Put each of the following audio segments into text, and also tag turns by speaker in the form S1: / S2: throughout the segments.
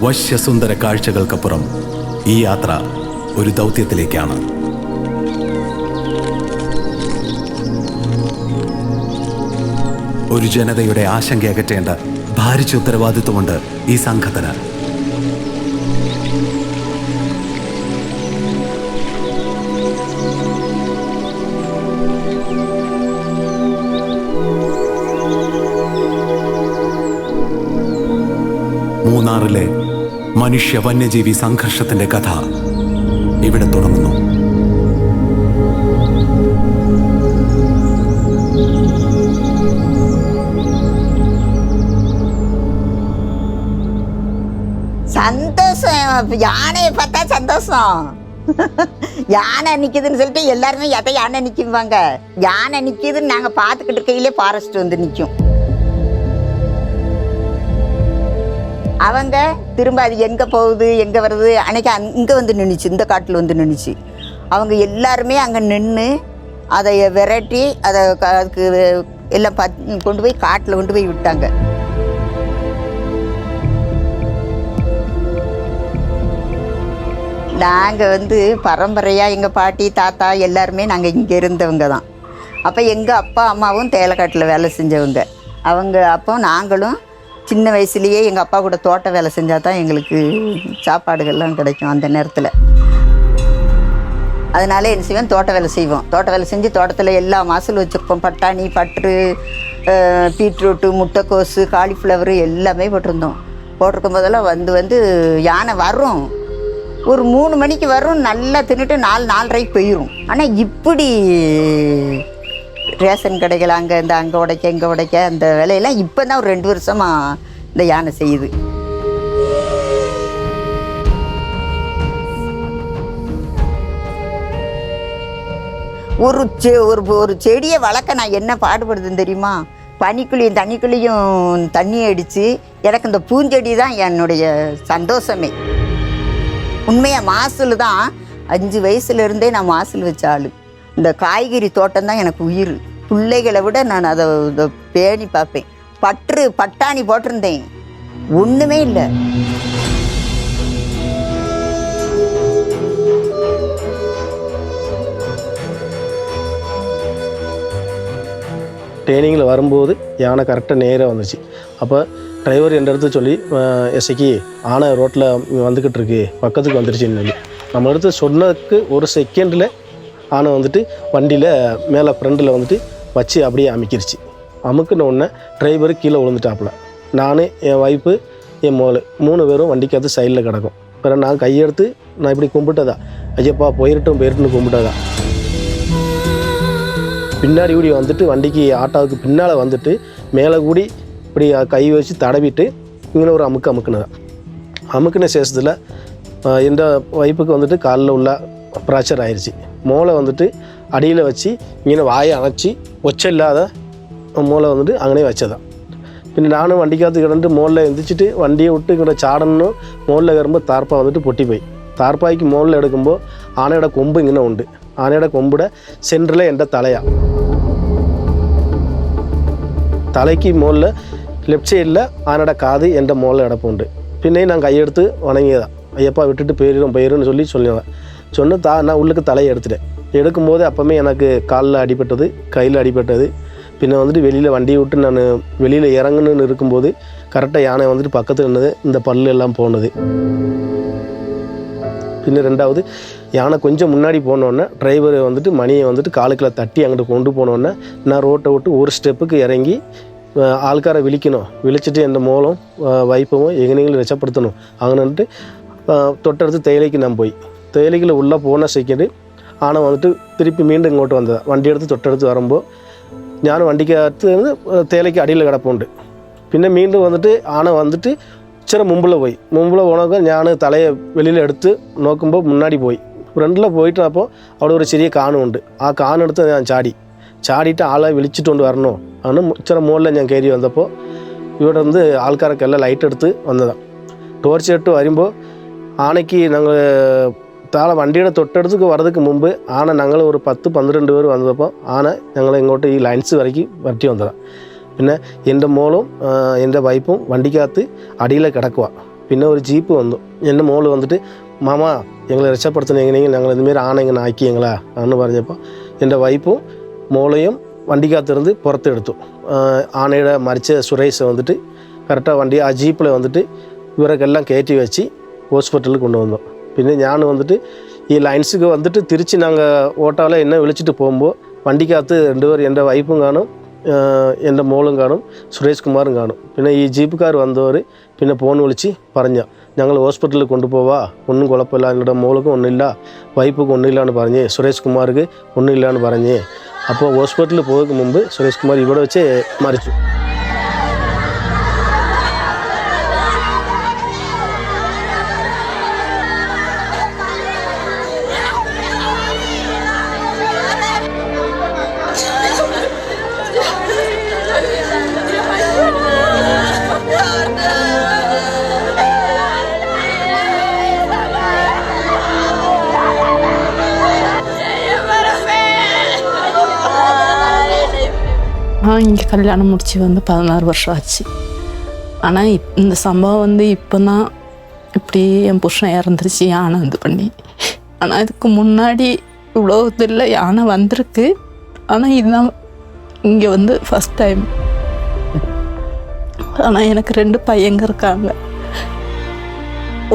S1: വശ്യസുന്ദര കാഴ്ചകൾക്കപ്പുറം ഈ യാത്ര ഒരു ദൗത്യത്തിലേക്കാണ്. ഒരു ജനതയുടെ ആശങ്ക അകറ്റേണ്ട ഭാരിച്ച ഉത്തരവാദിത്വമുണ്ട് ഈ സംഘത്തിന്. മൂന്നാറിലെ മനുഷ്യ വന്യജീവി സംഘർഷത്തിന്റെ കഥ ഇവിടെ തുടങ്ങുന്നു.
S2: சந்தோஷம். யானையை பார்த்தா சந்தோஷம். யானை நிக்குதுன்னு சொல்லிட்டு எல்லாருமே எதை யானை நிக்குவாங்க. யானை நிக்குதுன்னு நாங்க பாத்துக்கிட்டு இருக்கையிலே ஃபாரஸ்ட் வந்து நிக்கும். அவங்க திரும்ப அது எங்க போகுது எங்க வருது அன்னைக்கு இங்க வந்து நின்றுச்சு, இந்த காட்டுல வந்து நின்றுச்சு. அவங்க எல்லாருமே அங்க நின்று அதை விரட்டி அதை அதுக்கு எல்லாம் கொண்டு போய் காட்டுல கொண்டு போய் விட்டாங்க. நாங்கள் வந்து பரம்பரையாக எங்கள் பாட்டி தாத்தா எல்லாருமே நாங்கள் இங்கே இருந்தவங்க தான். அப்போ எங்கள் அப்பா அம்மாவும் தேயிலைக்காட்டில் வேலை செஞ்சவங்க. அவங்க அப்போ நாங்களும் சின்ன வயசுலேயே எங்கள் அப்பா கூட தோட்ட வேலை செஞ்சால் தான் எங்களுக்கு சாப்பாடுகள்லாம் கிடைக்கும் அந்த நேரத்தில். அதனால என்ன செய்வோம், தோட்ட வேலை செய்வோம். தோட்ட வேலை செஞ்சு தோட்டத்தில் எல்லா மாசலும் வச்சுருப்போம். பட்டாணி, பற்று, பீட்ரூட்டு, முட்டைக்கோசு, காலிஃப்ளவரு எல்லாமே போட்டிருந்தோம். போட்டிருக்கும் போதெல்லாம் வந்து யானை வரும். ஒரு 3 மணிக்கு வரும், நல்லா தின்னுட்டு 4-4:30 போயிடும். ஆனால் இப்படி ரேஷன் கடைகள் அங்கே இந்த அங்கே உடைக்க இங்கே உடைக்க அந்த வேலையெல்லாம் இப்போ தான் ஒரு 2 வருஷமாக இந்த யானை செய்யுது. ஒரு செடியை வளர்க்க நான் என்ன பாடுபடுதுன்னு தெரியுமா? பனிக்குழியும் தண்ணிக்குழியும் தண்ணி அடித்து எனக்கு இந்த பூஞ்செடி தான் என்னுடைய சந்தோஷமே. உண்மையாக மாசில் தான் 5 வயசுலேருந்தே நான் மாசில் வச்ச ஆள். இந்த காய்கறி தோட்டம் தான் எனக்கு உயிர். பிள்ளைகளை விட நான் அதை பேணி பார்ப்பேன். பட்டாணி போட்டிருந்தேன், ஒன்றுமே இல்லை.
S3: ட்ரெயினிங்கில் வரும்போது யானை கரெக்டாக நேராக வந்துச்சு. அப்போ டிரைவர் என்ற இடத்துல சொல்லி, எஸ்ஐக்கு ஆனை ரோட்டில் வந்துக்கிட்டு இருக்கு, பக்கத்துக்கு வந்துருச்சுன்னு சொல்லி நம்ம எடுத்து சொன்னதுக்கு ஒரு செகண்டில் ஆனை வந்துட்டு வண்டியில் மேலே ஃப்ரண்டில் வந்துட்டு வச்சு அப்படியே அமுக்கிருச்சு. அமுக்குன உடனே டிரைவர் கீழே விழுந்துட்டாப்புல. நான், என் ஒய்ஃபு, என் மோள் 3 பேரும் வண்டிக்காத்து சைடில் கிடக்கும். பிறகு நான் கையெடுத்து நான் இப்படி கும்பிட்டதா, ஐயப்பா போயிருட்டுன்னு கும்பிட்டதா. பின்னாடி கூடி வந்துட்டு வண்டிக்கு ஆட்டோவுக்கு பின்னால் வந்துட்டு மேலே கூடி இப்படி கை வச்சு தடவிட்டு இங்கே ஒரு அமுக்குனதான். அமுக்குன சேஷத்தில் எந்த வைப்புக்கு வந்துட்டு காலில் உள்ள ஃப்ராக்சர் ஆயிடுச்சு. மூளை வந்துட்டு அடியில் வச்சு இங்கே வாயை அணைச்சி ஒச்ச இல்லாத மூளை வந்துட்டு அங்கனே வச்சதான். பின்ன நானும் வண்டிக்காத்து கிடந்து மோளில் எந்திரிச்சிட்டு வண்டியை விட்டு இங்கே சாடணும். மோளில் கிளம்ப தார்ப்பா வந்துட்டு பொட்டி போய் தார்ப்பாய்க்கு மோளில் எடுக்கும்போது ஆனையோட கொம்பு இங்கே உண்டு. ஆனையோட கொம்புட சென்டரில் எந்த தலையா தலைக்கு மோளில் லெஃப்ட் சைடில் ஆனோட காது என்ற மோளில் இடப்புண்டு. பின்னே நான் கையெடுத்து வணங்கியதான், ஐயப்பா விட்டுட்டு போயிருன்னு சொல்லிடுவேன். நான் உள்ளுக்கு தலையை எடுத்துட்டேன். எடுக்கும்போது அப்போவுமே எனக்கு காலில் அடிபட்டது, கையில் அடிபட்டது. பின்ன வந்துட்டு வெளியில் வண்டியை விட்டு நான் வெளியில் இறங்கணுன்னு இருக்கும்போது கரெக்டாக யானை வந்துட்டு பக்கத்தில் இருந்தது, இந்த பல்லு எல்லாம் போனது. பின்ன 2வது யானை கொஞ்சம் முன்னாடி போனோடனே டிரைவர் வந்துட்டு மணியை வந்துட்டு காலுக்குள்ள தட்டி அங்கிட்டு கொண்டு போனோடனே நான் ரோட்டை விட்டு ஒரு ஸ்டெப்புக்கு இறங்கி ஆள்காரை விழிச்சிட்டு எந்த மூலம் வைப்பவும் எங்கனைங்களும் ரசப்படுத்தணும் அங்கன்னுட்டு தொட்டடுத்து தேயிலைக்கு நான் போய் தேயிலைக்குள்ள உள்ளே போன செகண்டு ஆனை வந்துட்டு திருப்பி மீண்டும் இங்கோட்டு வந்தேன். வண்டி எடுத்து தொட்டடுத்து வரும்போது ஞானும் வண்டிக்கு அடுத்து வந்து தேயிலைக்கு அடியில் கிடப்போண்டு. பின்ன மீண்டும் வந்துட்டு ஆனை வந்துட்டு சில மும்பில் போனவங்க ஞானு தலையை வெளியில் எடுத்து நோக்கும்போது முன்னாடி போய் ஃப்ரெண்டில் போயிட்டு அப்போ அவ்வளோ ஒரு சிறிய காணு உண்டு. காணு எடுத்து நான் சாடிட்டு ஆளை விழிச்சிட்டு கொண்டு வரணும் அப்படின்னு சில மோலில் ഞാൻ കയറി വന്നപ്പോൾ ഇവിടെ வந்து ആൾക്കാരൊക്കെല്ലാം ലൈറ്റ് എടുത്ത് വന്നതാണ്. ടോർച്ച് ഇട്ട് വരുമ്പോൾ ആനയ്ക്ക് ഞങ്ങൾ താഴെ വണ്ടിയുടെ തൊട്ടടുത്ത് വരതുക്ക് മുമ്പ് ഞങ്ങൾ ഒരു 10-12 പേർ വന്നപ്പോൾ ഞങ്ങൾ ഇങ്ങോട്ട് ഈ ലൈൻസ് വരട്ടി വന്നതാണ്. പിന്നെ എൻ്റെ മോളും എൻ്റെ വൈഫും വണ്ടിക്കകത്ത് അടിയിൽ കിടക്കുക. പിന്നെ ഒരു ജീപ്പ് വന്നു. എൻ്റെ മോള് വന്നിട്ട് മാമ ഞങ്ങളെ രക്ഷപ്പെടുത്തണം എങ്ങനെയെങ്കിലും ഞങ്ങൾ ഇതുമാരി ആണ ഇങ്ങനെ ആക്കിയെങ്ങളാ എന്ന് പറഞ്ഞപ്പോൾ എൻ്റെ വൈഫും മോളെയും വണ്ടിക്കകത്തിരുന്ന് പുറത്തെടുത്തു. ആനയുടെ മരിച്ച സുരേഷ് വന്നിട്ട് കറക്റ്റാக വണ്ടി ആ ജീപ്പിൽ വന്നിട്ട് ഇവരൊക്കെല്ലാം കയറ്റി വെച്ച് ഹോസ്പിറ്റലിൽ കൊണ്ടുവന്നു. പിന്നെ ഞാൻ വന്നിട്ട് ഈ ലൈൻസുക്ക് വന്നിട്ട് തിരിച്ച് ഞങ്ങൾ ഓട്ടോയിൽ എന്നെ വിളിച്ചിട്ട് പോകുമ്പോൾ വണ്ടിക്കകത്ത് 2 പേർ എൻ്റെ വൈഫും കാണും, എൻ്റെ മോളും കാണും, സുരേഷ് കുമാറും കാണും. പിന്നെ ഈ ജീപ്പുകാർ വന്നവർ പിന്നെ ഫോൺ വിളിച്ച് പറഞ്ഞു ഞങ്ങൾ ഹോസ്പിറ്റലിൽ കൊണ്ടുപോവാ, ഒന്നും കുഴപ്പമില്ല, എന്നോட മോൾക്കും ഒന്നുമില്ല, വൈഫുക്കും ഒന്നുമില്ലാന്ന് പറഞ്ഞ്, സുരേഷ് കുമാർക്ക് ഒന്നുമില്ലാന്ന് പറഞ്ഞ്. അപ്പോൾ ഹോസ്പിറ്റലിൽ പോകുന്നതിന് മുമ്പ് സുരേഷ് കുമാർ ഇവിടെ വെച്ച് മരിച്ചു.
S4: இங்கே கல்யாணம் முடிச்சு வந்து 16 வருஷம் ஆச்சு. ஆனால் இந்த சம்பவம் வந்து இப்போ தான் இப்படி என் புருஷன் இறந்துருச்சு யானை இது பண்ணி. ஆனால் இதுக்கு முன்னாடி இவ்வளோ இதில் யானை வந்திருக்கு. ஆனால் இதுதான் இங்கே வந்து ஃபஸ்ட் டைம். ஆனால் எனக்கு 2 பையங்க இருக்காங்க.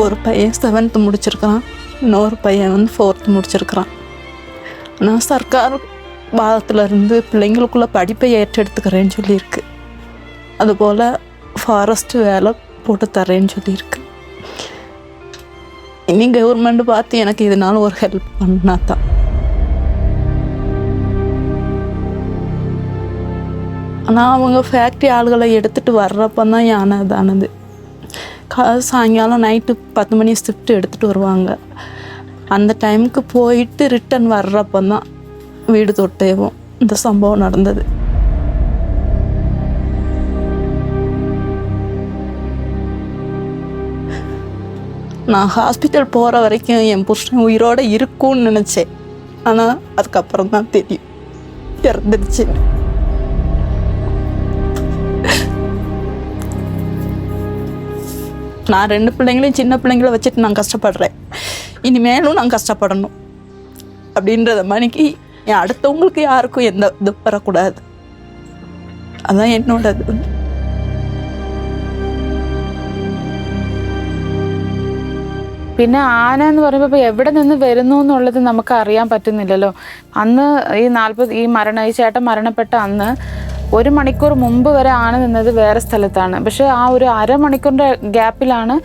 S4: ஒரு பையன் 7th முடிச்சிருக்கிறான், இன்னொரு பையன் வந்து 4th முடிச்சிருக்கிறான். ஆனால் சர்க்கார் பாகத்திலேருந்து பிள்ளைங்களுக்குள்ள படிப்பை ஏற்றெடுத்துக்கிறேன்னு சொல்லியிருக்கு. அதுபோல் ஃபாரஸ்ட் வேலை போட்டு தரேன்னு சொல்லியிருக்கு. இனி கவர்மெண்ட் பார்த்து எனக்கு இதனால ஒரு ஹெல்ப் பண்ணா தான். ஆனால் அவங்க ஃபேக்ட்ரி ஆளுகளை எடுத்துகிட்டு வர்றப்ப தான் யானை இதானது. சாயங்காலம் நைட்டு 10 மணி ஷிஃப்ட் எடுத்துகிட்டு வருவாங்க. அந்த டைமுக்கு போயிட்டு ரிட்டன் வர்றப்ப தான் வீடு தொட்டேவும் இந்த சம்பவம் நடந்தது. நான் ஹாஸ்பிட்டல் போகிற வரைக்கும் என் புருஷன் உயிரோடு இருக்கும்னு நினச்சேன். ஆனால் அதுக்கப்புறம் தான் தெரியும் இறந்துடுச்சு. நான் 2 பிள்ளைங்களையும் சின்ன பிள்ளைங்கள வச்சுட்டு நான் கஷ்டப்படுறேன். இனிமேலும் நான் கஷ்டப்படணும் அப்படின்றத மணிக்கு அடுத்தவங்களுக்கு யாருக்கும் எந்த இது வரக்கூடாது. அதான் என்னோட இது.
S5: പിന്നെ ആന എന്ന് പറയുമ്പോൾ ഇപ്പോൾ എവിടെ നിന്ന് വരുന്നു എന്നുള്ളത് നമുക്ക് അറിയാൻ പറ്റുന്നില്ലല്ലോ. അന്ന് ഈ ചേട്ടൻ മരണപ്പെട്ട അന്ന് 1 മണിക്കൂർ മുമ്പ് വരെ ആന നിന്നത് വേറെ സ്ഥലത്താണ്. പക്ഷെ ആ ഒരു അരമണിക്കൂറിൻ്റെ ഗ്യാപ്പിലാണ്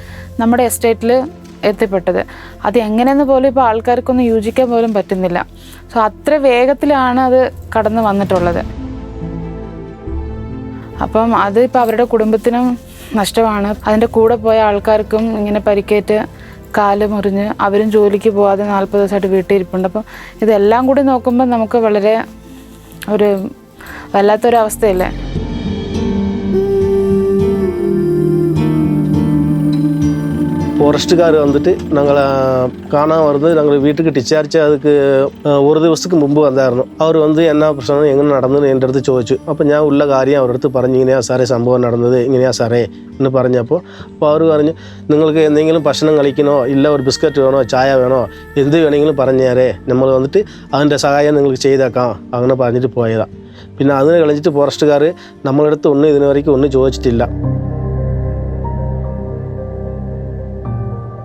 S5: നമ്മുടെ എസ്റ്റേറ്റിൽ എത്തിപ്പെട്ടത്. അത് എങ്ങനെയെന്ന് പോലും ഇപ്പോൾ ആൾക്കാർക്കൊന്നും യോജിക്കാൻ പോലും പറ്റുന്നില്ല. സോ അത്ര വേഗത്തിലാണ് അത് കടന്നു വന്നിട്ടുള്ളത്. അപ്പം അത് ഇപ്പോൾ അവരുടെ കുടുംബത്തിനും നഷ്ടമാണ്. അതിൻ്റെ കൂടെ പോയ ആൾക്കാർക്കും ഇങ്ങനെ പരിക്കേറ്റ് കാല് മുറിഞ്ഞ് അവരും ജോലിക്ക് പോകാതെ 40 ദിവസമായിട്ട് വീട്ടിൽ ഇരിപ്പുണ്ട്. അപ്പം ഇതെല്ലാം കൂടി നോക്കുമ്പോൾ നമുക്ക് വളരെ ഒരു വല്ലാത്തൊരവസ്ഥയല്ലേ.
S3: ഫോറസ്റ്റുകാർ വന്നിട്ട് ഞങ്ങളെ കാണാൻ വരുന്നത് ഞങ്ങൾ വീട്ടിലേക്ക് ഡിസ്ചാർജ് அதுக்கு 1 ദിവസத்துக்கு മുമ്പ് വന്നായിരുന്നു. അവർ വന്ന് എന്നാ പ്രശ്നം എങ്ങനെ നടന്നത് എൻ്റെ അടുത്ത് ചോദിച്ചു. അപ്പോൾ ഞാൻ ഉള്ള കാര്യം അവരുടെ അടുത്ത് പറഞ്ഞു, ഇങ്ങനെയാ സാറേ സംഭവം നടന്നത്, ഇങ്ങനെയാ സാറേ എന്ന് പറഞ്ഞപ്പോൾ അവർ പറഞ്ഞു നിങ്ങൾക്ക് എന്തെങ്കിലും ഭക്ഷണം കഴിക്കണോ, ഇല്ല ഒരു ബിസ്ക്കറ്റ് വേണോ, ചായ വേണോ, എന്ത് വേണമെങ്കിലും പറഞ്ഞേരേ, നമ്മൾ വന്നിട്ട് അതിൻ്റെ സഹായം നിങ്ങൾക്ക് ചെയ്തേക്കാം അങ്ങനെ പറഞ്ഞിട്ട് പോയതാണ്. പിന്നെ അതിന് കളിച്ചിട്ട് ഫോറസ്റ്റുകാർ നമ്മളടുത്ത് ഒന്നും ഇതിനു വരയ്ക്കും ഒന്നും ചോദിച്ചിട്ടില്ല.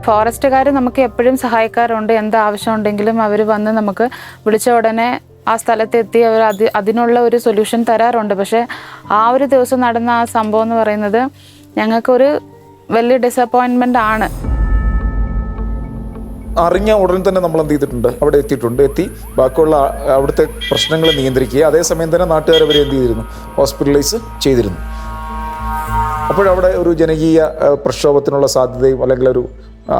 S5: ഫോറസ്റ്റുകാർ നമുക്ക് എപ്പോഴും സഹായിക്കാറുണ്ട്. എന്ത് ആവശ്യമുണ്ടെങ്കിലും അവർ വന്ന് നമുക്ക് വിളിച്ച ഉടനെ ആ സ്ഥലത്തെത്തി അവർ അതിനുള്ള ഒരു സൊല്യൂഷൻ തരാറുണ്ട്. പക്ഷേ ആ ഒരു ദിവസം നടന്ന ആ സംഭവം എന്ന് പറയുന്നത് ഞങ്ങൾക്കൊരു വലിയ ഡിസപ്പോയിൻമെൻ്റ് ആണ്.
S6: അറിഞ്ഞ ഉടൻ തന്നെ നമ്മൾ എന്ത് ചെയ്തിട്ടുണ്ട്, അവിടെ എത്തി ബാക്കിയുള്ള അവിടുത്തെ പ്രശ്നങ്ങൾ നിയന്ത്രിക്കുക. അതേസമയം തന്നെ നാട്ടുകാർ അവരെ എന്ത് ചെയ്തിരുന്നു, ഹോസ്പിറ്റലൈസ് ചെയ്തിരുന്നു. അപ്പോഴവിടെ ഒരു ജനകീയ പ്രക്ഷോഭത്തിനുള്ള സാധ്യതയും അല്ലെങ്കിൽ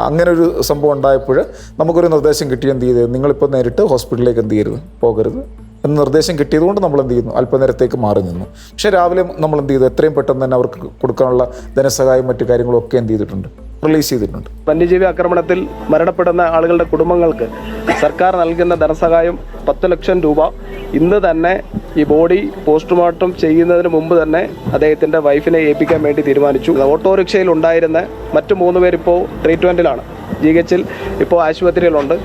S6: അങ്ങനെ ഒരു സംഭവം ഉണ്ടായപ്പോൾ നമുക്കൊരു നിർദ്ദേശം കിട്ടി, എന്ത് ചെയ്ത് നിങ്ങളിപ്പോൾ നേരിട്ട് ഹോസ്പിറ്റലിലേക്ക് എന്ത് ചെയ്യരുത്, പോകരുത് എന്ന് നിർദ്ദേശം കിട്ടിയതുകൊണ്ട് നമ്മൾ എന്ത് ചെയ്യുന്നു, അല്പനേരത്തേക്ക് മാറി നിന്നു. പക്ഷേ രാവിലെ നമ്മൾ എന്ത് ചെയ്തു, എത്രയും പെട്ടെന്ന് തന്നെ അവർക്ക് കൊടുക്കാനുള്ള ധനസഹായം മറ്റു കാര്യങ്ങളും ഒക്കെ എന്ത് ചെയ്തിട്ടുണ്ട്, റിലീസ് ചെയ്തിട്ടുണ്ട്.
S7: വന്യജീവി ആക്രമണത്തിൽ മരണപ്പെടുന്ന ആളുകളുടെ കുടുംബങ്ങൾക്ക് സർക്കാർ നൽകുന്ന ധനസഹായം 10 ലക്ഷം രൂപ ഇന്ന് തന്നെ ഈ ബോഡി പോസ്റ്റ്മോർട്ടം ചെയ്യുന്നതിന് മുമ്പ് തന്നെ അദ്ദേഹത്തിൻ്റെ വൈഫിനെ ഏൽപ്പിക്കാൻ വേണ്ടി തീരുമാനിച്ചു. ഓട്ടോറിക്ഷയിൽ ഉണ്ടായിരുന്ന മറ്റു 3 പേരിപ്പോൾ ട്രീറ്റ്മെൻറ്റിലാണ്. GH-ൽ ഇപ്പോൾ ആശുപത്രിയിലുണ്ട്.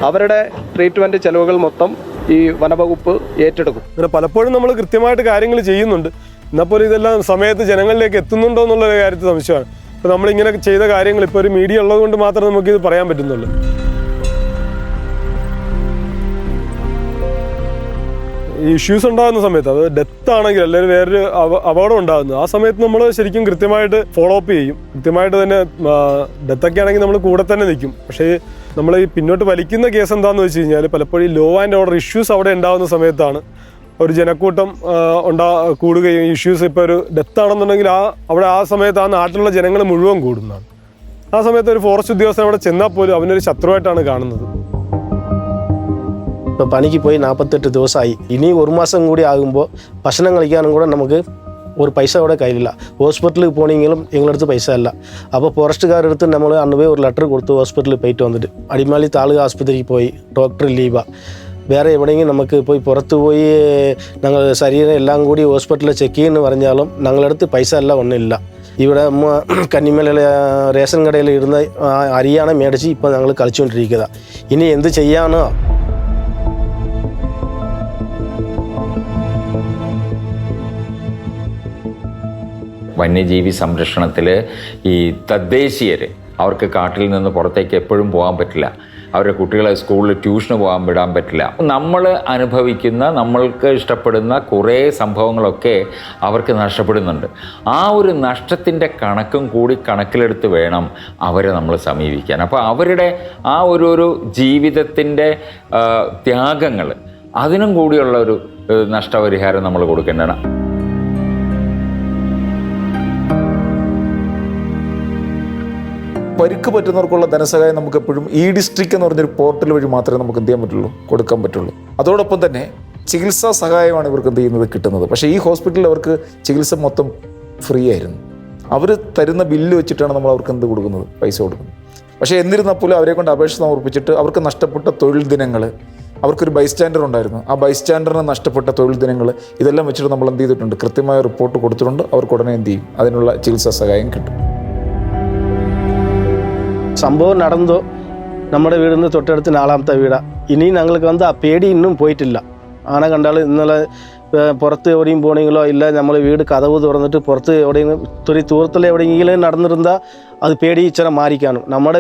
S7: അവരുടെ ട്രീറ്റ്മെൻറ്റ് ചെലവുകൾ മൊത്തം ഈ വനവകുപ്പ് ഏറ്റെടുക്കും.
S8: അങ്ങനെ പലപ്പോഴും നമ്മൾ കൃത്യമായിട്ട് കാര്യങ്ങൾ ചെയ്യുന്നുണ്ട്. എന്നപ്പോൾ ഇതെല്ലാം സമയത്ത് ജനങ്ങളിലേക്ക് എത്തുന്നുണ്ടോ എന്നുള്ള കാര്യത്തിൽ സംശയമാണ്. ഇപ്പോൾ നമ്മളിങ്ങനെ ചെയ്ത കാര്യങ്ങൾ ഇപ്പോൾ ഒരു മീഡിയ ഉള്ളത് കൊണ്ട് മാത്രമേ നമുക്കിത് പറയാൻ പറ്റുന്നുള്ളൂ. ഈ ഇഷ്യൂസ് ഉണ്ടാകുന്ന സമയത്ത്, അത് ഡെത്ത് ആണെങ്കിൽ അല്ലെങ്കിൽ വേറൊരു അപകടം ഉണ്ടാകുന്നത്, ആ സമയത്ത് നമ്മൾ ശരിക്കും കൃത്യമായിട്ട് ഫോളോ അപ്പ് ചെയ്യും. കൃത്യമായിട്ട് തന്നെ ഡെത്തൊക്കെ ആണെങ്കിൽ നമ്മൾ കൂടെ തന്നെ നിൽക്കും. പക്ഷേ നമ്മൾ ഈ പിന്നോട്ട് വലിക്കുന്ന കേസ് എന്താണെന്ന് വെച്ച് കഴിഞ്ഞാൽ പലപ്പോഴും ലോ ആൻഡ് ഓർഡർ ഇഷ്യൂസ് അവിടെ ഉണ്ടാകുന്ന സമയത്താണ് ഒരു ജനക്കൂട്ടം കൂടുകയും ഇഷ്യൂസ് ഇപ്പോൾ ഒരു ഡെത്ത് ആണെന്നുണ്ടെങ്കിൽ അവിടെ ആ സമയത്ത് ആ നാട്ടിലുള്ള ജനങ്ങൾ മുഴുവൻ കൂടുന്നതാണ്. ആ സമയത്ത് ഒരു ഫോറസ്റ്റ് ഉദ്യോഗസ്ഥൻ അവിടെ ചെന്നാൽ പോലും അവനൊരു ശത്രുവായിട്ടാണ് കാണുന്നത്.
S3: ഇപ്പോൾ പണിക്ക് പോയി 48 ദിവസമായി. ഇനി 1 മാസം കൂടി ആകുമ്പോൾ ഭക്ഷണം കഴിക്കാനും കൂടെ നമുക്ക് ഒരു പൈസ അവിടെ കയ്യിലില്ല. ഹോസ്പിറ്റലിൽ പോകണമെങ്കിലും എങ്ങളടുത്ത് പൈസ ഇല്ല. അപ്പോൾ ഫോറസ്റ്റുകാരുടെ അടുത്ത് നമ്മൾ അന്ന് പോയി ഒരു ലെറ്റർ കൊടുത്തു ഹോസ്പിറ്റലിൽ പോയിട്ട് വന്നിട്ട്. അടിമാലി താലൂക്ക് ആസ്പത്രിക്ക് പോയി, ഡോക്ടർ ലീവാ. വേറെ എവിടെയെങ്കിലും നമുക്ക് പോയി പുറത്ത് പോയി ഞങ്ങൾ ശരീരം എല്ലാം കൂടി ഹോസ്പിറ്റലിൽ ചെക്ക് ചെയ്യുമെന്ന് പറഞ്ഞാലും ഞങ്ങളടുത്ത് പൈസ എല്ലാം ഒന്നുമില്ല. ഇവിടെ കന്നിമലയിലെ റേഷൻ കടയിൽ ഇരുന്ന് അരിയാണ് മേടിച്ച് ഇപ്പോൾ ഞങ്ങൾ കളിച്ചുകൊണ്ടിരിക്കുക. ഇനി എന്ത് ചെയ്യാനോ?
S9: വന്യജീവി സംരക്ഷണത്തിൽ ഈ തദ്ദേശീയർ അവർക്ക് കാട്ടിൽ നിന്ന് പുറത്തേക്ക് എപ്പോഴും പോകാൻ പറ്റില്ല. അവരുടെ കുട്ടികളെ സ്കൂളിൽ ട്യൂഷന് പോകാൻ വിടാൻ പറ്റില്ല. നമ്മൾ അനുഭവിക്കുന്ന, നമ്മൾക്ക് ഇഷ്ടപ്പെടുന്ന കുറേ സംഭവങ്ങളൊക്കെ അവർക്ക് നഷ്ടപ്പെടുന്നുണ്ട്. ആ ഒരു നഷ്ടത്തിൻ്റെ കണക്കും കൂടി കണക്കിലെടുത്ത് വേണം അവരെ നമ്മൾ സമീപിക്കാൻ. അപ്പോൾ അവരുടെ ആ ഒരു ജീവിതത്തിൻ്റെ ത്യാഗങ്ങൾ, അതിനും കൂടിയുള്ള ഒരു നഷ്ടപരിഹാരം നമ്മൾ കൊടുക്കേണ്ടതാണ്.
S6: പരിക്ക് പറ്റുന്നവർക്കുള്ള ധനസഹായം നമുക്ക് എപ്പോഴും ഡിസ്ട്രിക്ട് എന്ന് പറഞ്ഞൊരു പോർട്ടൽ വഴി മാത്രമേ നമുക്ക് എന്ത് ചെയ്യാൻ പറ്റുള്ളൂ, കൊടുക്കാൻ പറ്റുള്ളൂ. അതോടൊപ്പം തന്നെ ചികിത്സാ സഹായമാണ് ഇവർക്ക് എന്ത് ചെയ്യുന്നത് കിട്ടുന്നത്. പക്ഷേ ഈ ഹോസ്പിറ്റലിൽ അവർക്ക് ചികിത്സ മൊത്തം ഫ്രീ ആയിരുന്നു. അവർ തരുന്ന ബില്ല് വെച്ചിട്ടാണ് നമ്മൾ അവർക്ക് എന്ത് കൊടുക്കുന്നത്, പൈസ കൊടുക്കുന്നത്. പക്ഷേ എന്നിരുന്നാൽ പോലും അവരെ കൊണ്ട് അപേക്ഷ സമർപ്പിച്ചിട്ട് അവർക്ക് നഷ്ടപ്പെട്ട തൊഴിൽ ദിനങ്ങൾ, അവർക്കൊരു ബൈസ്റ്റാൻഡർ ഉണ്ടായിരുന്നു, ആ ബൈസ്റ്റാൻഡറിന് നഷ്ടപ്പെട്ട തൊഴിൽ ദിനങ്ങൾ, ഇതെല്ലാം വെച്ചിട്ട് നമ്മൾ എന്ത് ചെയ്തിട്ടുണ്ട്, കൃത്യമായ റിപ്പോർട്ട് കൊടുത്തിട്ടുണ്ട്. അവർക്ക് ഉടനെ എന്ത് ചെയ്യും, അതിനുള്ള ചികിത്സാ സഹായം കിട്ടും.
S3: സംഭവം നടന്നതോ നമ്മുടെ വീടിന് തൊട്ടടുത്ത് 4ാമത്തെ വീടാണ്. ഇനി ഞങ്ങൾക്ക് ആ പേടി ഇന്നും പോയിട്ടില്ല. ആന കണ്ടാൽ ഇന്നലെ പുറത്ത് എവിടെയും പോകണമെങ്കിലോ ഇല്ല, നമ്മൾ വീട് കതവ് തുറന്നിട്ട് പുറത്ത് എവിടെയെങ്കിലും തുരത്തിൽ എവിടെയെങ്കിലും നടന്നിരുന്നാൽ അത് പേടി ഇച്ചിരി മാറിക്കാനും. നമ്മുടെ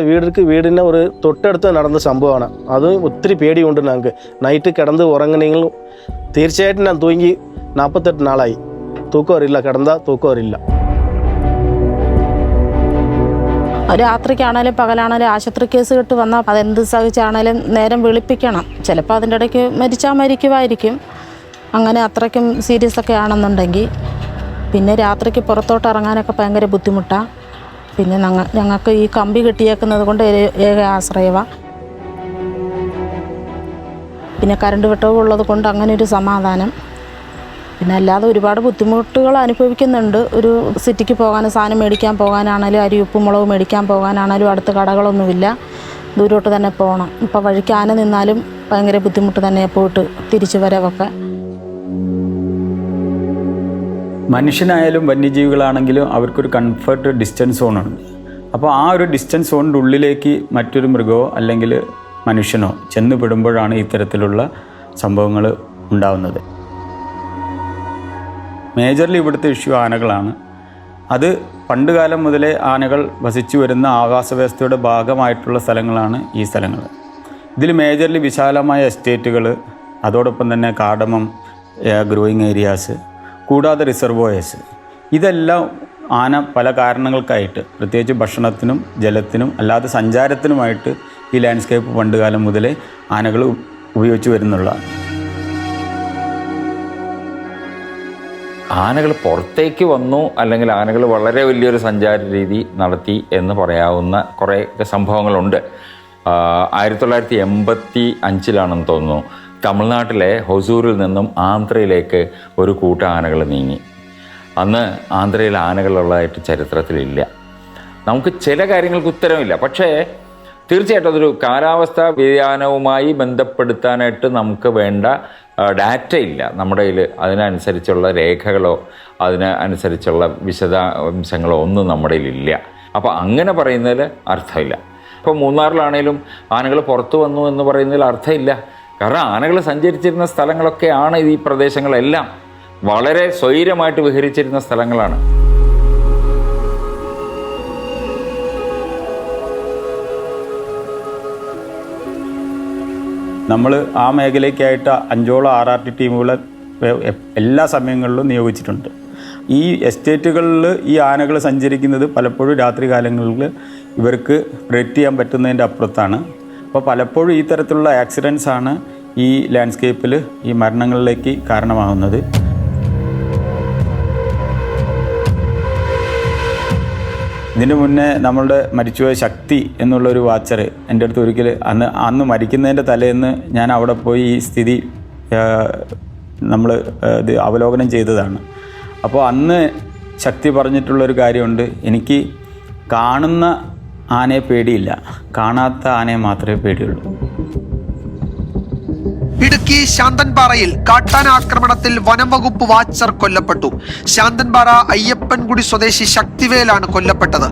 S3: വീടിന് ഒരു തൊട്ടടുത്ത് നടന്ന സംഭവമാണ്. അത് ഒത്തിരി പേടിയുണ്ട് ഞങ്ങൾക്ക്. നൈറ്റ് കിടന്ന് ഉറങ്ങണമെങ്കിലും തീർച്ചയായിട്ടും ഞാൻ തൂങ്ങി 48 നാളായി. തൂക്കം വരില്ല, കിടന്നാൽ തൂക്കം വരില്ല.
S4: രാത്രിക്കാണേലും പകലാണേലും ആശുപത്രി കേസ് കിട്ട് വന്നാൽ അതെന്ത് സഹിച്ചാണേലും നേരം വിളിപ്പിക്കണം. ചിലപ്പോൾ അതിൻ്റെ ഇടയ്ക്ക് മരിക്കുമായിരിക്കും. അങ്ങനെ അത്രയ്ക്കും സീരിയസ് ഒക്കെ ആണെന്നുണ്ടെങ്കിൽ പിന്നെ രാത്രിക്ക് പുറത്തോട്ട് ഇറങ്ങാനൊക്കെ ഭയങ്കര ബുദ്ധിമുട്ടാണ്. പിന്നെ ഞങ്ങൾക്ക് ഈ കമ്പി കെട്ടിയേക്കുന്നത് കൊണ്ട് ഏക ആശ്രയമാണ്. പിന്നെ കറണ്ട് വെട്ടവും ഉള്ളത് കൊണ്ട് അങ്ങനെ ഒരു സമാധാനം. പിന്നെ അല്ലാതെ ഒരുപാട് ബുദ്ധിമുട്ടുകൾ അനുഭവിക്കുന്നുണ്ട്. ഒരു സിറ്റിക്ക് പോകാനും സാധനം മേടിക്കാൻ പോകാനാണേലും അരി ഉപ്പും മുളക് മേടിക്കാൻ പോകാനാണേലും അടുത്ത കടകളൊന്നുമില്ല, ദൂരോട്ട് തന്നെ പോകണം. ഇപ്പോൾ വഴിക്ക് ആന നിന്നാലും ഭയങ്കര ബുദ്ധിമുട്ട് തന്നെ പോയിട്ട് തിരിച്ചു വരവൊക്കെ.
S10: മനുഷ്യനായാലും വന്യജീവികളാണെങ്കിലും അവർക്കൊരു കംഫർട്ട് ഡിസ്റ്റൻസ് സോണുണ്ട്. അപ്പോൾ ആ ഒരു ഡിസ്റ്റൻസ് സോണിൻ്റെ ഉള്ളിലേക്ക് മറ്റൊരു മൃഗമോ അല്ലെങ്കിൽ മനുഷ്യനോ ചെന്ന് പെടുമ്പോഴാണ് ഇത്തരത്തിലുള്ള സംഭവങ്ങൾ ഉണ്ടാകുന്നത്. മേജർലി ഇവിടുത്തെ ഇഷ്യൂ ആനകളാണ്. അത് പണ്ട് കാലം മുതലേ ആനകൾ വസിച്ചു വരുന്ന ആവാസ വ്യവസ്ഥയുടെ ഭാഗമായിട്ടുള്ള സ്ഥലങ്ങളാണ് ഈ സ്ഥലങ്ങൾ. ഇതിൽ മേജർലി വിശാലമായ എസ്റ്റേറ്റുകൾ, അതോടൊപ്പം തന്നെ കാടമം, ഗ്രോയിങ് ഏരിയാസ്, കൂടാതെ റിസർവോയേഴ്സ്, ഇതെല്ലാം ആന പല കാരണങ്ങൾക്കായിട്ട്, പ്രത്യേകിച്ച് ഭക്ഷണത്തിനും ജലത്തിനും അല്ലാതെ സഞ്ചാരത്തിനുമായിട്ട് ഈ ലാൻഡ്സ്കേപ്പ് പണ്ട് കാലം മുതലേ ആനകൾ ഉപയോഗിച്ച് വരുന്നുള്ളതാണ്.
S9: ആനകൾ പുറത്തേക്ക് വന്നു അല്ലെങ്കിൽ ആനകൾ വളരെ വലിയൊരു സഞ്ചാര രീതി നടത്തി എന്ന് പറയാവുന്ന കുറേ സംഭവങ്ങളുണ്ട്. 1985 തോന്നുന്നു തമിഴ്നാട്ടിലെ ഹൊസൂരിൽ നിന്നും ആന്ധ്രയിലേക്ക് ഒരു കൂട്ടം ആനകൾ നീങ്ങി. അന്ന് ആന്ധ്രയിൽ ആനകളുള്ളതായിട്ട് ചരിത്രത്തിലില്ല. നമുക്ക് ചില കാര്യങ്ങൾക്ക് ഉത്തരവില്ല. പക്ഷേ തീർച്ചയായിട്ടും അതൊരു കാലാവസ്ഥാ വ്യതിയാനവുമായി ബന്ധപ്പെടുത്താനായിട്ട് നമുക്ക് വേണ്ട ഡാറ്റ ഇല്ല നമ്മുടെ കയ്യിൽ. അതിനനുസരിച്ചുള്ള രേഖകളോ അതിനനുസരിച്ചുള്ള വിശദാംശങ്ങളോ ഒന്നും നമ്മുടെ കയ്യിലില്ല. അപ്പോൾ അങ്ങനെ പറയുന്നതിൽ അർത്ഥമില്ല. ഇപ്പോൾ മൂന്നാറിലാണേലും ആനകൾ പുറത്തു വന്നു എന്ന് പറയുന്നതിൽ അർത്ഥമില്ല. കാരണം ആനകൾ സഞ്ചരിച്ചിരുന്ന സ്ഥലങ്ങളൊക്കെയാണ് ഈ പ്രദേശങ്ങളെല്ലാം. വളരെ സ്വൈരമായിട്ട് വിഹരിച്ചിരുന്ന സ്ഥലങ്ങളാണ്.
S10: നമ്മൾ ആ മേഖലയ്ക്കായിട്ട് 5ഓളം RRT ടീമുകളെ എല്ലാ സമയങ്ങളിലും നിയോഗിച്ചിട്ടുണ്ട്. ഈ എസ്റ്റേറ്റുകളിൽ ഈ ആനകൾ സഞ്ചരിക്കുന്നത് പലപ്പോഴും രാത്രി കാലങ്ങളിൽ ഇവർക്ക് പ്രെഡിക്റ്റ് ചെയ്യാൻ പറ്റുന്നതിൻ്റെ അപ്പുറത്താണ്. അപ്പോൾ പലപ്പോഴും ഈ തരത്തിലുള്ള ആക്സിഡൻസ് ആണ് ഈ ലാൻഡ്സ്കേപ്പിൽ ഈ മരണങ്ങളിലേക്ക് കാരണമാകുന്നത്. ഇതിന് മുന്നേ നമ്മളുടെ മരിച്ചുപോയ ശക്തി എന്നുള്ളൊരു വാച്ചർ എൻ്റെ അടുത്ത് ഒരിക്കൽ അന്ന് മരിക്കുന്നതിൻ്റെ തലേന്ന് ഞാൻ അവിടെ പോയി ഈ സ്ഥിതി നമ്മൾ ഇത് അവലോകനം ചെയ്തതാണ്. അപ്പോൾ അന്ന് ശക്തി പറഞ്ഞിട്ടുള്ളൊരു കാര്യമുണ്ട്, എനിക്ക് കാണുന്ന ആനയെ പേടിയില്ല, കാണാത്ത ആനയെ മാത്രമേ പേടിയുള്ളൂ.
S11: ഇടുക്കി ശാന്തൻപാറയിൽ കാട്ടാന ആക്രമണത്തിൽ വനം വകുപ്പ് വാച്ചർ കൊല്ലപ്പെട്ടു. ശാന്തൻപാറ അയ്യപ്പൻകുടി സ്വദേശി ശക്തിവേലാണ് കൊല്ലപ്പെട്ടത്.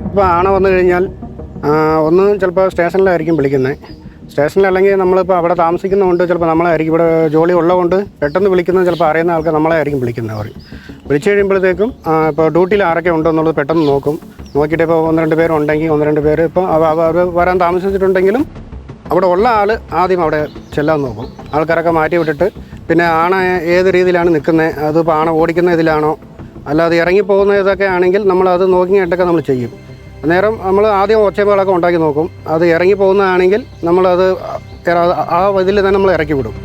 S12: ഇപ്പോൾ ആന വന്നു കഴിഞ്ഞാൽ ഒന്ന് ചിലപ്പോൾ സ്റ്റേഷനിലായിരിക്കും വിളിക്കുന്നത്. സ്റ്റേഷനിലല്ലെങ്കിൽ നമ്മളിപ്പോൾ അവിടെ താമസിക്കുന്നതുകൊണ്ട് ചിലപ്പോൾ നമ്മളായിരിക്കും, ഇവിടെ ജോലി ഉള്ളതുകൊണ്ട് പെട്ടെന്ന് വിളിക്കുന്നത് ചിലപ്പോൾ അറിയുന്ന ആൾക്കാർ നമ്മളായിരിക്കും വിളിക്കുന്നത്. അവർ വിളിച്ചു കഴിയുമ്പോഴത്തേക്കും ഇപ്പോൾ ഡ്യൂട്ടിയിൽ ആരൊക്കെ ഉണ്ടോ എന്നുള്ളത് പെട്ടെന്ന് നോക്കിയിട്ട് ഇപ്പോൾ 1-2 പേരുണ്ടെങ്കിൽ 1-2 പേര് ഇപ്പോൾ അവർ വരാൻ താമസിച്ചിട്ടുണ്ടെങ്കിലും അവിടെ ഉള്ള ആൾ ആദ്യം അവിടെ ചെല്ലാൻ നോക്കും. ആൾക്കാരൊക്കെ മാറ്റി വിട്ടിട്ട് പിന്നെ ആന ഏത് രീതിയിലാണ് നിൽക്കുന്നത്, അതിപ്പോൾ ആന ഓടിക്കുന്ന ഇതിലാണോ അല്ലാതെ ഇറങ്ങിപ്പോകുന്ന ഇതൊക്കെ ആണെങ്കിൽ നമ്മളത് നോക്കിയിട്ടൊക്കെ നമ്മൾ ചെയ്യും. അന്നേരം നമ്മൾ ആദ്യം ഒച്ചപ്പാടൊക്കെ ഉണ്ടാക്കി നോക്കും. അത് ഇറങ്ങിപ്പോകുന്നതാണെങ്കിൽ നമ്മളത് ആ ഇതിൽ തന്നെ നമ്മൾ ഇറക്കി വിടും.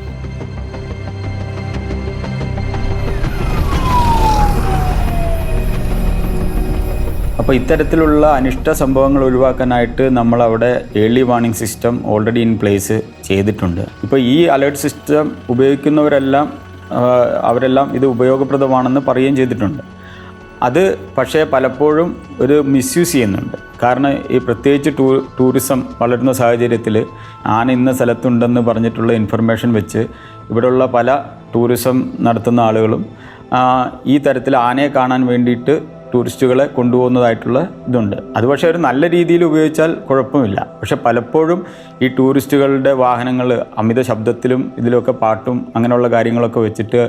S10: അപ്പോൾ ഇത്തരത്തിലുള്ള അനിഷ്ട സംഭവങ്ങൾ ഒഴിവാക്കാനായിട്ട് നമ്മളവിടെ early warning system already in place ചെയ്തിട്ടുണ്ട്. ഇപ്പോൾ ഈ അലേർട്ട് സിസ്റ്റം ഉപയോഗിക്കുന്നവരെല്ലാം അവരെല്ലാം ഇത് ഉപയോഗപ്രദമാണെന്ന് പറയുകയും ചെയ്തിട്ടുണ്ട്. അത് പക്ഷേ പലപ്പോഴും ഒരു മിസ്യൂസ് ചെയ്യുന്നുണ്ട്. കാരണം ഈ പ്രത്യേകിച്ച് ടൂറിസം വളരുന്ന സാഹചര്യത്തിൽ ആന ഇന്ന സ്ഥലത്തുണ്ടെന്ന് പറഞ്ഞിട്ടുള്ള ഇൻഫർമേഷൻ വെച്ച് ഇവിടെയുള്ള പല ടൂറിസം നടത്തുന്ന ആളുകളും ഈ തരത്തിൽ ആനയെ കാണാൻ വേണ്ടിയിട്ട് ടൂറിസ്റ്റുകളെ കൊണ്ടുപോകുന്നതായിട്ടുള്ള ഇതുണ്ട്. അത് പക്ഷേ ഒരു നല്ല രീതിയിൽ ഉപയോഗിച്ചാൽ കുഴപ്പമില്ല. പക്ഷെ പലപ്പോഴും ഈ ടൂറിസ്റ്റുകളുടെ വാഹനങ്ങൾ അമിത ശബ്ദത്തിലും ഇതിലൊക്കെ പാട്ടും അങ്ങനെയുള്ള കാര്യങ്ങളൊക്കെ വെച്ചിട്ട്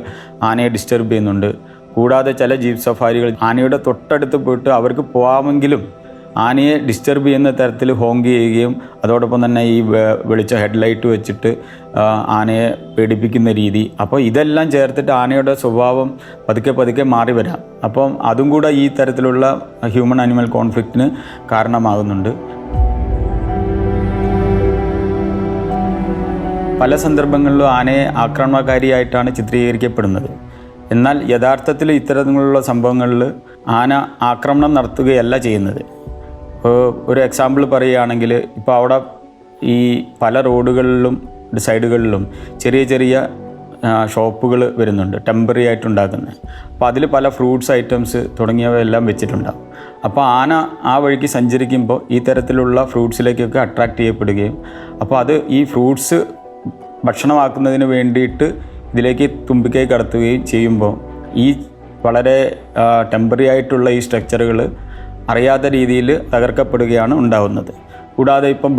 S10: ആനയെ ഡിസ്റ്റർബ് ചെയ്യുന്നുണ്ട്. കൂടാതെ ചില ജീപ്പ് സഫാരികൾ ആനയുടെ തൊട്ടടുത്ത് പോയിട്ട് അവർക്ക് പോകാമെങ്കിലും ആനയെ ഡിസ്റ്റർബ് ചെയ്യുന്ന തരത്തിൽ ഹോങ്ക് ചെയ്യുകയും അതോടൊപ്പം തന്നെ ഈ വെളിച്ച ഹെഡ്ലൈറ്റ് വെച്ചിട്ട് ആനയെ പേടിപ്പിക്കുന്ന രീതി. അപ്പോൾ ഇതെല്ലാം ചേർത്തിട്ട് ആനയുടെ സ്വഭാവം പതുക്കെ മാറി വരാം. അപ്പം അതും കൂടെ ഈ തരത്തിലുള്ള ഹ്യൂമൻ ആനിമൽ കോൺഫ്ലിക്റ്റിന് കാരണമാകുന്നുണ്ട്. പല സന്ദർഭങ്ങളിലും ആനയെ ആക്രമണകാരിയായിട്ടാണ് ചിത്രീകരിക്കപ്പെടുന്നത്. എന്നാൽ യഥാർത്ഥത്തിൽ ഇത്തരത്തിലുള്ള സംഭവങ്ങളിൽ ആന ആക്രമണം നടത്തുകയല്ല ചെയ്യുന്നത്. ഒരു എക്സാമ്പിൾ പറയുകയാണെങ്കിൽ ഇപ്പോൾ അവിടെ ഈ പല റോഡുകളിലും സൈഡുകളിലും ചെറിയ ഷോപ്പുകൾ വരുന്നുണ്ട്, ടെമ്പററി ആയിട്ടുണ്ടാക്കുന്നത്. അപ്പോൾ അതിൽ പല ഫ്രൂട്ട്സ് ഐറ്റംസ് തുടങ്ങിയവയെല്ലാം വെച്ചിട്ടുണ്ടാകും. അപ്പോൾ ആന ആ വഴിക്ക് സഞ്ചരിക്കുമ്പോൾ ഈ തരത്തിലുള്ള ഫ്രൂട്ട്സിലേക്കൊക്കെ അട്രാക്റ്റ് ചെയ്യപ്പെടുകയും അപ്പോൾ അത് ഈ ഫ്രൂട്ട്സ് ഭക്ഷണമാക്കുന്നതിന് വേണ്ടിയിട്ട് ഇതിലേക്ക് തുമ്പിക്കൈ കടത്തുകയും ചെയ്യുമ്പോൾ ഈ വളരെ ടെമ്പററി ആയിട്ടുള്ള ഈ സ്ട്രക്ചറുകൾ അറിയാത്ത രീതിയിൽ തകർക്കപ്പെടുകയാണ് ഉണ്ടാകുന്നത്. കൂടാതെ ഇപ്പം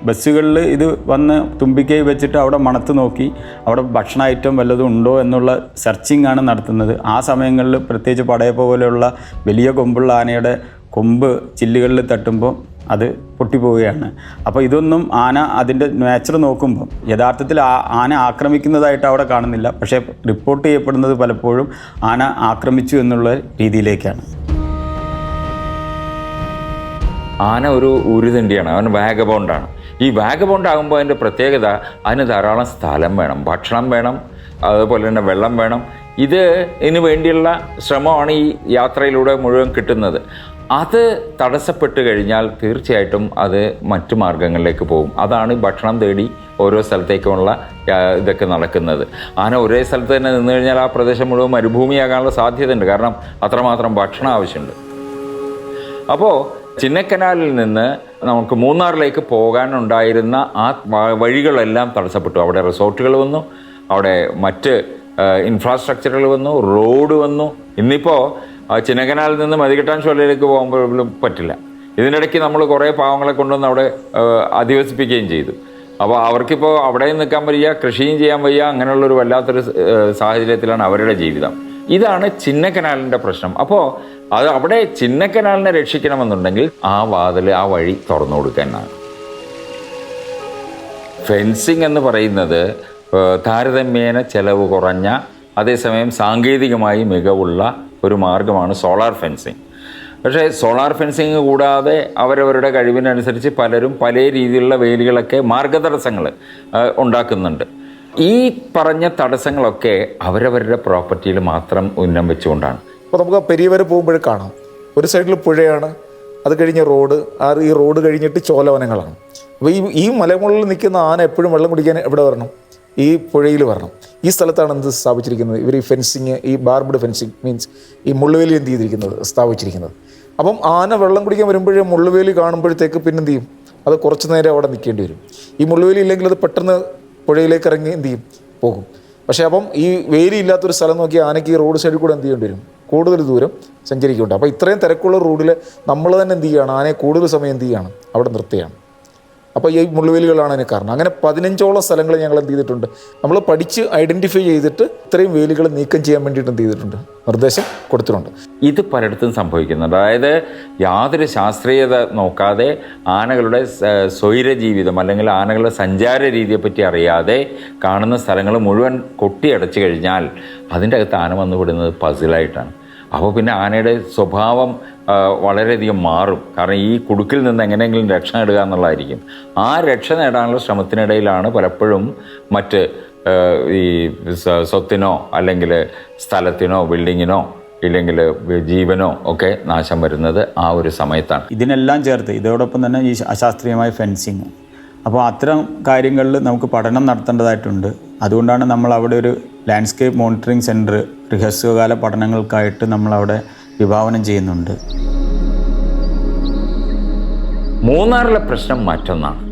S10: ബസ്സുകളിൽ ഇത് വന്ന് തുമ്പിക്കൈ വെച്ചിട്ട് അവിടെ മണത്ത് നോക്കി അവിടെ ഭക്ഷണ ഐറ്റം വല്ലതും ഉണ്ടോ എന്നുള്ള സെർച്ചിങ് ആണ് നടത്തുന്നത്. ആ സമയങ്ങളിൽ പ്രത്യേകിച്ച് പടയപ്പ പോലെയുള്ള വലിയ കൊമ്പുള്ള ആനയുടെ കൊമ്പ് ചില്ലുകളിൽ തട്ടുമ്പോൾ അത് പൊട്ടിപ്പോവുകയാണ്. അപ്പോൾ ഇതൊന്നും ആന അതിൻ്റെ നേച്ചർ നോക്കുമ്പോൾ യഥാർത്ഥത്തിൽ ആന ആക്രമിക്കുന്നതായിട്ട് അവിടെ കാണുന്നില്ല. പക്ഷേ റിപ്പോർട്ട് ചെയ്യപ്പെടുന്നത് പലപ്പോഴും ആന ആക്രമിച്ചു എന്നുള്ള രീതിയിലേക്കാണ്.
S9: ആന ഒരു ഉരുതണ്ടിയാണ്, അവൻ വാഗബോണ്ടാണ്. ഈ വാഗബോണ്ട് ആകുമ്പോൾ അതിൻ്റെ പ്രത്യേകത അതിന് ധാരാളം സ്ഥലം വേണം, ഭക്ഷണം വേണം, അതുപോലെ തന്നെ വെള്ളം വേണം. ഇതിന് വേണ്ടിയുള്ള ശ്രമമാണ് ഈ യാത്രയിലൂടെ മുഴുവൻ കിട്ടുന്നത്. അത് തടസ്സപ്പെട്ട് കഴിഞ്ഞാൽ തീർച്ചയായിട്ടും അത് മറ്റു മാർഗങ്ങളിലേക്ക് പോകും. അതാണ് ഭക്ഷണം തേടി ഓരോ സ്ഥലത്തേക്കുമുള്ള ഇതൊക്കെ നടക്കുന്നത്. ആന ഒരേ സ്ഥലത്ത് തന്നെ നിന്ന് കഴിഞ്ഞാൽ ആ പ്രദേശം മുഴുവൻ മരുഭൂമിയാകാനുള്ള സാധ്യതയുണ്ട്. കാരണം അത്രമാത്രം ഭക്ഷണം ആവശ്യമുണ്ട്. അപ്പോൾ ചിന്നക്കനാലിൽ നിന്ന് നമുക്ക് മൂന്നാറിലേക്ക് പോകാനുണ്ടായിരുന്ന ആ വഴികളെല്ലാം തടസ്സപ്പെട്ടു. അവിടെ റിസോർട്ടുകൾ വന്നു, അവിടെ മറ്റ് ഇൻഫ്രാസ്ട്രക്ചറുകൾ വന്നു, റോഡ് വന്നു. ഇന്നിപ്പോൾ ചിന്നക്കനാലിൽ നിന്ന് മതികെട്ടാൻ ചോലയിലേക്ക് പോകുമ്പോഴും പറ്റില്ല. ഇതിനിടയ്ക്ക് നമ്മൾ കുറേ പാവങ്ങളെ കൊണ്ടുവന്ന് അവിടെ അധിവസിപ്പിക്കുകയും ചെയ്തു. അപ്പോൾ അവർക്കിപ്പോൾ അവിടെയും നിൽക്കാൻ വയ്യ, കൃഷിയും ചെയ്യാൻ വയ്യ, അങ്ങനെയുള്ളൊരു വല്ലാത്തൊരു സാഹചര്യത്തിലാണ് അവരുടെ ജീവിതം. ഇതാണ് ചിന്നക്കനാലിൻ്റെ പ്രശ്നം. അപ്പോൾ അവിടെ ചിന്നക്കനാലിനെ രക്ഷിക്കണമെന്നുണ്ടെങ്കിൽ ആ വഴി തുറന്നു കൊടുക്കാനാണ്. ഫെൻസിങ് എന്ന് പറയുന്നത് താരതമ്യേന ചെലവ് കുറഞ്ഞ, അതേസമയം സാങ്കേതികമായി മികവുള്ള ഒരു മാർഗമാണ് സോളാർ ഫെൻസിങ്. പക്ഷേ സോളാർ ഫെൻസിങ് കൂടാതെ അവരവരുടെ കഴിവിനനുസരിച്ച് പലരും പല രീതിയിലുള്ള വേലികളൊക്കെ മാർഗതടസ്സങ്ങൾ ഉണ്ടാക്കുന്നുണ്ട്. ഈ പറഞ്ഞ തടസ്സങ്ങളൊക്കെ അവരവരുടെ പ്രോപ്പർട്ടിയിൽ മാത്രം ഉന്നം വെച്ചുകൊണ്ടാണ്.
S6: അപ്പോൾ നമുക്ക് പെരിയ വരെ പോകുമ്പോഴേ കാണാം, ഒരു സൈഡിൽ പുഴയാണ്, അത് കഴിഞ്ഞ് റോഡ്, ഈ റോഡ് കഴിഞ്ഞിട്ട് ചോലവനങ്ങളാണ്. അപ്പോൾ ഈ മലമുകളിൽ നിൽക്കുന്ന ആന എപ്പോഴും വെള്ളം കുടിക്കാൻ എവിടെ വരണം? ഈ പുഴയിൽ വരണം. ഈ സ്ഥലത്താണ് എന്ത് സ്ഥാപിച്ചിരിക്കുന്നത്? ഇവർ ഈ ഫെൻസിങ്, ഈ ബാർബഡ് ഫെൻസിങ് മീൻസ് ഈ മുള്ളുവേലി എന്ത് ചെയ്തിരിക്കുന്നത്, സ്ഥാപിച്ചിരിക്കുന്നത്. അപ്പം ആന വെള്ളം കുടിക്കാൻ വരുമ്പോഴേ മുള്ളുവേലി കാണുമ്പോഴത്തേക്ക് പിന്നെ എന്ത് ചെയ്യും? അത് കുറച്ച് നേരം അവിടെ നിൽക്കേണ്ടി വരും. ഈ മുള്ളുവേലി ഇല്ലെങ്കിൽ അത് പെട്ടെന്ന് പുഴയിലേക്ക് ഇറങ്ങി എന്ത് ചെയ്യും? പോകും. പക്ഷേ അപ്പം ഈ വേലി ഇല്ലാത്തൊരു സ്ഥലം നോക്കി ആനയ്ക്ക് ഈ റോഡ് സൈഡിൽ കൂടെ എന്ത് ചെയ്യേണ്ടി വരും? കൂടുതൽ ദൂരം സഞ്ചരിക്കുന്നുണ്ട്. അപ്പോൾ ഇത്രയും തിരക്കുള്ള റോഡിൽ നമ്മൾ തന്നെ എന്ത് ചെയ്യുകയാണ്? ആനയെ കൂടുതൽ സമയം എന്ത് ചെയ്യുകയാണ്? അവിടെ നിർത്തുകയാണ്. അപ്പോൾ ഈ മുള്ളുവേലികളാണ് അതിന് കാരണം. അങ്ങനെ 15ഓളം സ്ഥലങ്ങൾ ഞങ്ങൾ എന്ത് ചെയ്തിട്ടുണ്ട്? നമ്മൾ പഠിച്ച് ഐഡൻറ്റിഫൈ ചെയ്തിട്ട് ഇത്രയും വേലികൾ നീക്കം ചെയ്യാൻ വേണ്ടിയിട്ട് എന്ത് ചെയ്തിട്ടുണ്ട്? നിർദ്ദേശം കൊടുത്തിട്ടുണ്ട്.
S9: ഇത് പലയിടത്തും സംഭവിക്കുന്നുണ്ട്. അതായത് യാതൊരു ശാസ്ത്രീയത നോക്കാതെ ആനകളുടെ സ്വൈര ജീവിതം അല്ലെങ്കിൽ ആനകളുടെ സഞ്ചാര രീതിയെപ്പറ്റി അറിയാതെ കാണുന്ന സ്ഥലങ്ങൾ മുഴുവൻ കൊട്ടിയടച്ചു കഴിഞ്ഞാൽ അതിൻ്റെ അകത്ത് ആന വന്നുവിടുന്നത് പസിലായിട്ടാണ്. അപ്പോൾ പിന്നെ ആനയുടെ സ്വഭാവം വളരെയധികം മാറും. കാരണം ഈ കുടുക്കിൽ നിന്ന് എങ്ങനെയെങ്കിലും രക്ഷ നേടുക എന്നുള്ളതായിരിക്കും. ആ രക്ഷ നേടാനുള്ള ശ്രമത്തിനിടയിലാണ് പലപ്പോഴും മറ്റ് ഈ സ്വത്തിനോ അല്ലെങ്കിൽ സ്ഥലത്തിനോ ബിൽഡിങ്ങിനോ ഇല്ലെങ്കിൽ ജീവനോ ഒക്കെ നാശം വരുന്നത് ആ ഒരു സമയത്താണ്.
S10: ഇതിനെല്ലാം ചേർത്ത് ഇതോടൊപ്പം തന്നെ ഈ അശാസ്ത്രീയമായ ഫെൻസിങ്, അപ്പോൾ അത്തരം കാര്യങ്ങളിൽ നമുക്ക് പഠനം നടത്തേണ്ടതായിട്ടുണ്ട്. അതുകൊണ്ടാണ് നമ്മൾ അവിടെ ഒരു ലാൻഡ്സ്കേപ്പ് മോണിറ്ററിംഗ് സെൻറ്റർ ഹ്രസ്വകാല പഠനങ്ങൾക്കായിട്ട് നമ്മളവിടെ വിഭാവനം ചെയ്യുന്നുണ്ട്.
S9: മൂന്നാറിലെ പ്രശ്നം മറ്റൊന്നാണ്.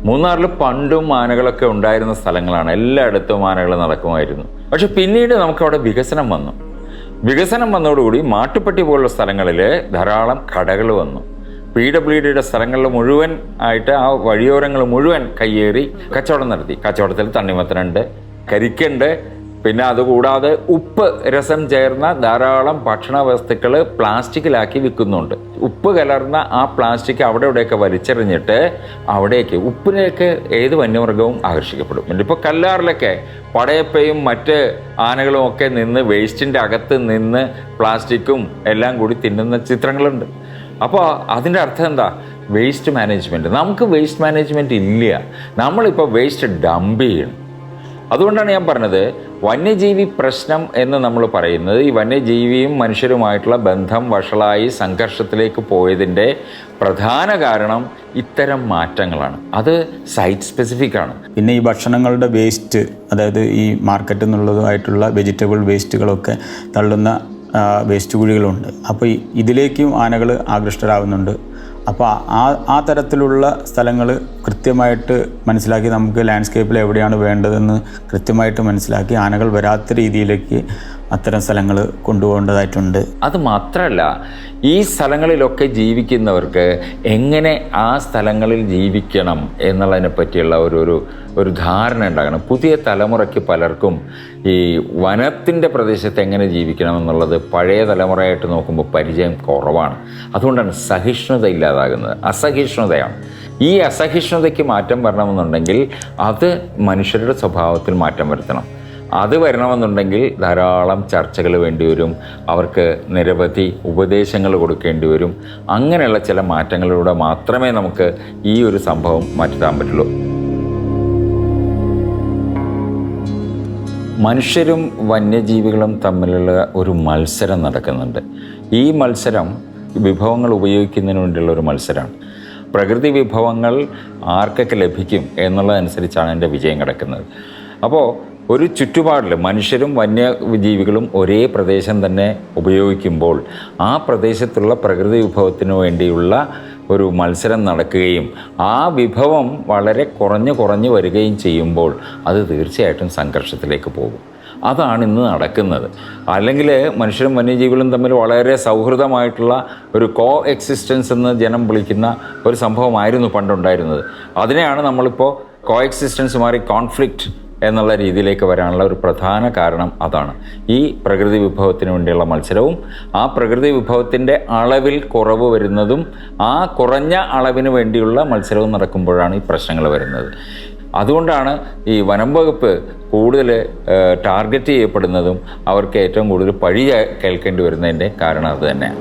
S9: മൂന്നാറിൽ പണ്ടും ആനകളൊക്കെ ഉണ്ടായിരുന്ന സ്ഥലങ്ങളാണ്, എല്ലായിടത്തും ആനകൾ നടക്കുമായിരുന്നു. പക്ഷെ പിന്നീട് നമുക്കവിടെ വികസനം വന്നു. വികസനം വന്നതോടുകൂടി മാട്ടുപ്പെട്ടി പോലുള്ള സ്ഥലങ്ങളിൽ ധാരാളം കടകൾ വന്നു. PWDയുടെ സ്ഥലങ്ങളിൽ മുഴുവൻ ആയിട്ട് ആ വഴിയോരങ്ങൾ മുഴുവൻ കയ്യേറി കച്ചവടം നടത്തി. കച്ചവടത്തിൽ തണ്ണിമത്തനുണ്ട്, കരിക്കുണ്ട്, പിന്നെ അതുകൂടാതെ ഉപ്പ് രസം ചേർന്ന ധാരാളം ഭക്ഷണ വസ്തുക്കൾ പ്ലാസ്റ്റിക്കിലാക്കി വിൽക്കുന്നുണ്ട്. ഉപ്പ് കലർന്ന ആ പ്ലാസ്റ്റിക് അവിടെ ഇവിടെയൊക്കെ വലിച്ചെറിഞ്ഞിട്ട് അവിടേക്ക് ഉപ്പിലേക്ക് ഏത് വന്യമൃഗവും ആകർഷിക്കപ്പെടും. ഇപ്പോൾ കല്ലാറിലൊക്കെ പടയപ്പയും മറ്റ് ആനകളും ഒക്കെ നിന്ന് വേസ്റ്റിൻ്റെ അകത്ത് നിന്ന് പ്ലാസ്റ്റിക്കും എല്ലാം കൂടി തിന്നുന്ന ചിത്രങ്ങളുണ്ട്. അപ്പോൾ അതിൻ്റെ അർത്ഥം എന്താ? Waste management. നമുക്ക് വേസ്റ്റ് മാനേജ്മെൻറ്റ് ഇല്ല. നമ്മളിപ്പോൾ വേസ്റ്റ് ഡംപ് ചെയ്യണം. അതുകൊണ്ടാണ് ഞാൻ പറഞ്ഞത് വന്യജീവി പ്രശ്നം എന്ന് നമ്മൾ പറയുന്നത് ഈ വന്യജീവിയും മനുഷ്യരുമായിട്ടുള്ള ബന്ധം വഷളായി സംഘർഷത്തിലേക്ക് പോയതിൻ്റെ പ്രധാന കാരണം ഇത്തരം മാറ്റങ്ങളാണ്. അത് സൈറ്റ് സ്പെസിഫിക് ആണ്.
S10: പിന്നെ ഈ ഭക്ഷണങ്ങളുടെ വേസ്റ്റ്, അതായത് ഈ മാർക്കറ്റിൽ നിന്നുള്ളതുമായിട്ടുള്ള വെജിറ്റബിൾ വേസ്റ്റുകളൊക്കെ തള്ളുന്ന വേസ്റ്റ് കുഴികളുണ്ട്. അപ്പോൾ ഇതിലേക്കും ആനകൾ ആകൃഷ്ടരാകുന്നുണ്ട്. അപ്പോൾ ആ തരത്തിലുള്ള സ്ഥലങ്ങൾ കൃത്യമായിട്ട് മനസ്സിലാക്കി നമുക്ക് ലാൻഡ്സ്കേപ്പിൽ എവിടെയാണ് വേണ്ടതെന്ന് കൃത്യമായിട്ട് മനസ്സിലാക്കി ആനകൾ വരാത്ത രീതിയിലേക്ക് അത്തരം സ്ഥലങ്ങൾ കൊണ്ടുപോകേണ്ടതായിട്ടുണ്ട്.
S9: അത് മാത്രമല്ല, ഈ സ്ഥലങ്ങളിലൊക്കെ ജീവിക്കുന്നവർക്ക് എങ്ങനെ ആ സ്ഥലങ്ങളിൽ ജീവിക്കണം എന്നുള്ളതിനെ പറ്റിയുള്ള ഒരു ധാരണ ഉണ്ടാകണം. പുതിയ തലമുറയ്ക്ക് പലർക്കും ഈ വനത്തിൻ്റെ പ്രദേശത്ത് എങ്ങനെ ജീവിക്കണം എന്നുള്ളത് പഴയ തലമുറയായിട്ട് നോക്കുമ്പോൾ പരിചയം കുറവാണ്. അതുകൊണ്ടാണ് സഹിഷ്ണുത ഇല്ലാതാകുന്നത്. അസഹിഷ്ണുതയാണ്. ഈ അസഹിഷ്ണുതയ്ക്ക് മാറ്റം വരണമെന്നുണ്ടെങ്കിൽ അത് മനുഷ്യരുടെ സ്വഭാവത്തിൽ മാറ്റം വരുത്തണം. അത് വരണമെന്നുണ്ടെങ്കിൽ ധാരാളം ചർച്ചകൾ വേണ്ടിവരും, അവർക്ക് നിരവധി ഉപദേശങ്ങൾ കൊടുക്കേണ്ടി വരും. അങ്ങനെയുള്ള ചില മാറ്റങ്ങളിലൂടെ മാത്രമേ നമുക്ക് ഈ ഒരു സംഭവം മാറ്റാൻ പറ്റുള്ളൂ. മനുഷ്യരും വന്യജീവികളും തമ്മിലുള്ള ഒരു മത്സരം നടക്കുന്നുണ്ട്. ഈ മത്സരം വിഭവങ്ങൾ ഉപയോഗിക്കുന്നതിന് വേണ്ടിയുള്ള ഒരു മത്സരമാണ്. പ്രകൃതി വിഭവങ്ങൾ ആർക്കൊക്കെ ലഭിക്കും എന്നുള്ളതനുസരിച്ചാണ് എൻ്റെ വിജയം കിടക്കുന്നത്. അപ്പോൾ ഒരു ചുറ്റുപാടിൽ മനുഷ്യരും വന്യജീവികളും ഒരേ പ്രദേശം തന്നെ ഉപയോഗിക്കുമ്പോൾ ആ പ്രദേശത്തുള്ള പ്രകൃതി വിഭവത്തിന് വേണ്ടിയുള്ള ഒരു മത്സരം നടക്കുകയും ആ വിഭവം വളരെ കുറഞ്ഞു വരികയും ചെയ്യുമ്പോൾ അത് തീർച്ചയായിട്ടും സംഘർഷത്തിലേക്ക് പോകും. അതാണ് ഇന്ന് നടക്കുന്നത്. അല്ലെങ്കിൽ മനുഷ്യരും വന്യജീവികളും തമ്മിൽ വളരെ സൗഹൃദമായിട്ടുള്ള ഒരു കോ എക്സിസ്റ്റൻസ് എന്ന് ജനം വിളിക്കുന്ന ഒരു സംഭവമായിരുന്നു പണ്ടുണ്ടായിരുന്നത്. അതിനെയാണ് നമ്മളിപ്പോൾ കോ എക്സിസ്റ്റൻസ് മാറി കോൺഫ്ലിക്റ്റ് എന്നുള്ള രീതിയിലേക്ക് വരാനുള്ള ഒരു പ്രധാന കാരണം അതാണ്. ഈ പ്രകൃതി വിഭവത്തിന് വേണ്ടിയുള്ള മത്സരവും ആ പ്രകൃതി വിഭവത്തിൻ്റെ അളവിൽ കുറവ് വരുന്നതും ആ കുറഞ്ഞ അളവിന് വേണ്ടിയുള്ള മത്സരവും നടക്കുമ്പോഴാണ് ഈ പ്രശ്നങ്ങൾ വരുന്നത്. അതുകൊണ്ടാണ് ഈ വനം വകുപ്പ് കൂടുതൽ ടാർഗറ്റ് ചെയ്യപ്പെടുന്നതും അവർക്ക് ഏറ്റവും കൂടുതൽ പഴി കേൾക്കേണ്ടി വരുന്നതിൻ്റെ കാരണം അത് തന്നെയാണ്.